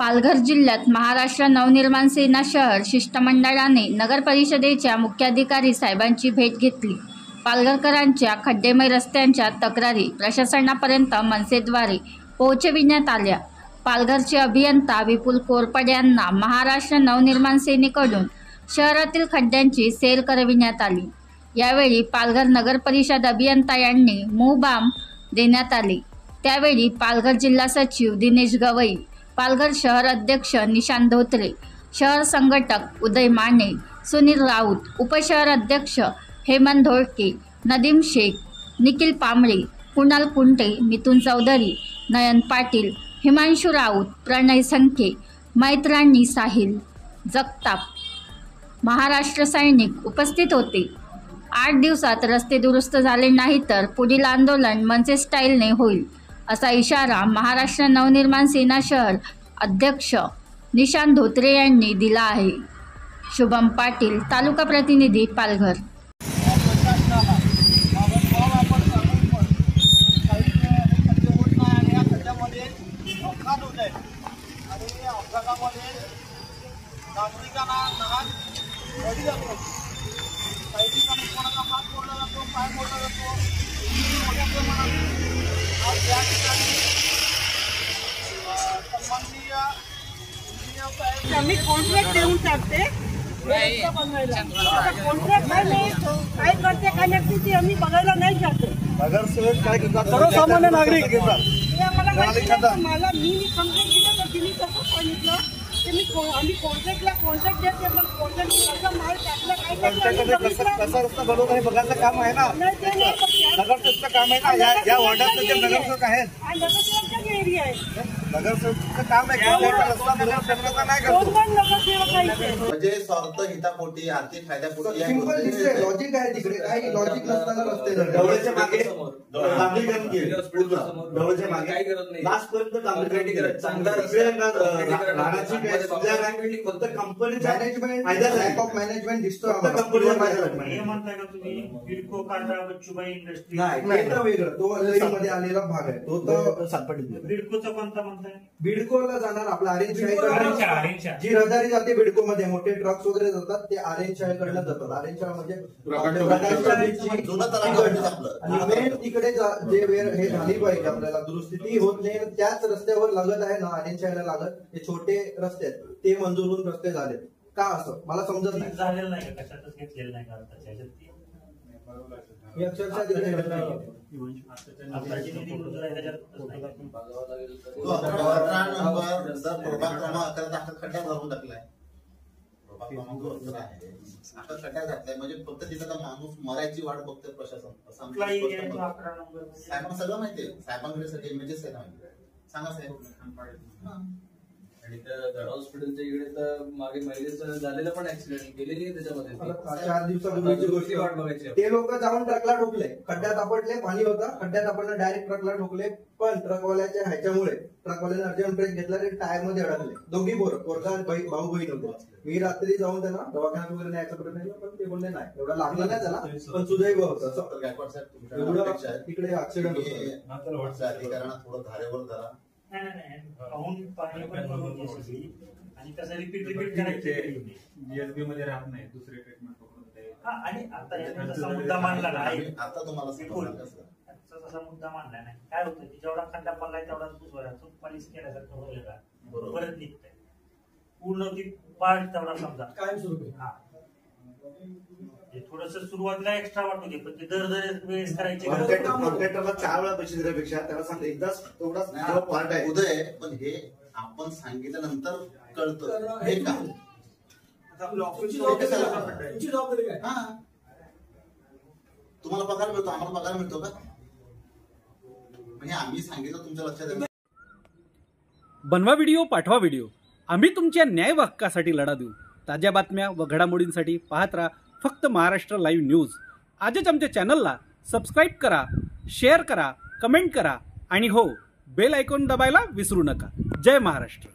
पालघर जिल्ह्यात महाराष्ट्र नवनिर्माण सेना शहर शिष्टमंडळाने नगर परिषदेच्या मुख्याधिकारी साहेबांची भेट घेतली। पालघरकरांच्या खड्डेमय रस्त्यांच्या तक्रारी प्रशासनापर्यंत मनसेद्वारे पोहोचविण्यात आल्या। पालघरचे अभियंता विपुल कोरपडे यांना महाराष्ट्र नवनिर्माण सेनेकडून शहरातील खड्ड्यांची सेल करविण्यात आली। यावेळी पालघर नगर परिषद अभियंता यांनी मुहबाम देण्यात आले। त्यावेळी पालघर जिल्हा सचिव दिनेश गवई, पालघर शहर अध्यक्ष निशांत धोत्रे, शहर संघटक उदय माने, सुनील राऊत, उपशहर अध्यक्ष हेमंत धोळके, नदीम शेख, निखिल पांबळे, कुणाल कुंटे, मिथुन चौधरी, नयन पाटील, हिमांशु राऊत, प्रणय संखे, मैत्राणी साहिल जगताप, महाराष्ट्र सैनिक उपस्थित होते। 8 दिवसात रस्ते दुरुस्त झाले नाही तर पुढील आंदोलन मनसे स्टाईलने होईल, असा इशारा महाराष्ट्र नवनिर्माण सेना शहर अध्यक्ष निशांत धोत्रे यांनी दिला आहे। शुभम पाटील, तालुका प्रतिनिधी, पालघर। आम्ही कॉन्ट्रॅक्ट देऊन टाकते कॉन्ट्रॅक्ट काय करते काय नक्की ती आम्ही बघायला नाही जाते। काय करतात सर्वसामान्य नागरिक मला मी कंप्लेंट दिलं तर तिने कसं सांगितलं की आम्ही कॉन्ट्रॅक्ट देते पण कॉन्ट्रॅक्ट कसं माल टाकलं काय कसा रस्ता बनवत आहे बघायचं काम आहे ना, नगरसेवकचं काम आहे ना। या वॉर्डातले जे नगरसेवक आहेत एरिया आहे नगरसेवकचं काम आहे, रस्ता नगरसेवकाचा नाही करतो। म्हणजे स्वार्थ हितापोटी आर्थिक फायद्यापोटी लॉजिक आहे तिकडे, काही लॉजिक नसताना रस्ते डवळ्याच्या मागे डांबरीकरण केलं, डवळ्याच्या मागे काही करत नाही, लास्ट पर्यंत डांबरीकरण केलं। चांगला राहण्याची फक्त कंपनीचा लॅक ऑफ मॅनेजमेंट दिसतो कंपनीला हे म्हणताय का तुम्ही बिडको कांदा बच्चूबाई इंडस्ट्री नाही वेगळं, तो मध्ये आलेला भाग आहे, तो तर सातपाटीत। बिडकोचा कोणता म्हणताय? बिडकोला जाणार आपला आरेंज जी रहदारी जाते बिडको मध्ये मोठे ट्रक्स वगैरे जातात ते आरेंज शाळेकडनं जातात। आरेंज शाळा म्हणजे मेन तिकडे जे वेळ हे झाली पाहिजे आपल्याला दुरुस्ती ती होत नाही, त्याच रस्त्यावर लागत आहे ना आरेंज शाळेला लागत हे छोटे रस्ते आहेत ते मंजूर होऊन रस्ते झाले का असं मला समजत नाही। झालेलं नाही का, कशातच घेतलेलं नाही का मी अक्षरशः तिकडे खड्डा भरून टाकलाय, खड्डा घातलाय म्हणजे फक्त तिथं माणूस मरायची वाट बघतोय प्रशासन, असं साहेबांना सगळं माहितीये। साहेबांकडे सगळे इमेजेस आहे ना, सांगा साहेब। आणि त्या हॉस्पिटलच्या इकडे तर मागे महिलेचं झालेलं पण ऍक्सिडेंट गेलेली आहे त्याच्यामध्ये 4 दिवसापूर्वीची गोष्ट वाट बघायची। ते लोक जाऊन ट्रकला ठोकले, खड्ड्यात आपटले, पाणी होता खड्ड्यात आपटलं, डायरेक्ट ट्रकला ठोकले, पण ट्रकवाल्याच्या ह्याच्यामुळे ट्रकवाल्याने अर्जंट ब्रेक घेतला, ते टायर मध्ये अडकले दोघी पोरं, पोरगा भाऊ बहीण होते। मी रात्री जाऊन त्यांना दवाखान्यात वगैरे न्यायचा प्रयत्न केला पण ते बोलले नाही एवढा लागला नाही त्याला, पण सुदैव होतं। तिकडे ऍक्सिडेंट होता, अधिकाऱ्यांना थोडं धारेवर धरा। आणि कसं रिपीट करायचे जीएसबी मध्ये राहत नाही, दुसरे ट्रीटमेंट आणि आता तसा मुद्दा मांडला नाही, आता तुम्हाला तसा मुद्दा मांडला नाही। काय होतं की जेवढा खड्डा पडलाय तेवढाच दुसरा चूक पॉलिश केल्यासारखं होईल का, परत निघतंय पूर्ण ती पार्ट तेवढा समजा काय सुरू थोडस सुरुवातीला एक्स्ट्रा वाटू दे, पण ते दर वेळेस करायचे। कॉन्ट्रॅक्टरला 4 वेळा पैसे दिल्यापेक्षा त्याला सांग एकदाच तेवढाच पार्ट आहे उदय, पण हे आपण सांगितल्यानंतर कळतं हे का तुम्हाला पगार मिळतो, आम्हाला पगार मिळतो का? म्हणजे आम्ही सांगितलं तुमच्या लक्षात बनवा व्हिडिओ, पाठवा व्हिडिओ, आम्ही तुमच्या न्याय हक्कासाठी लढा देऊ। ताज्या बातम्या व घडामोडींसाठी पाहत राहा फक्त महाराष्ट्र लाईव्ह न्यूज। आजच आमच्या चॅनलला सबस्क्राईब करा, शेअर करा, कमेंट करा आणि हो बेल आयकॉन दाबायला विसरू नका। जय महाराष्ट्र।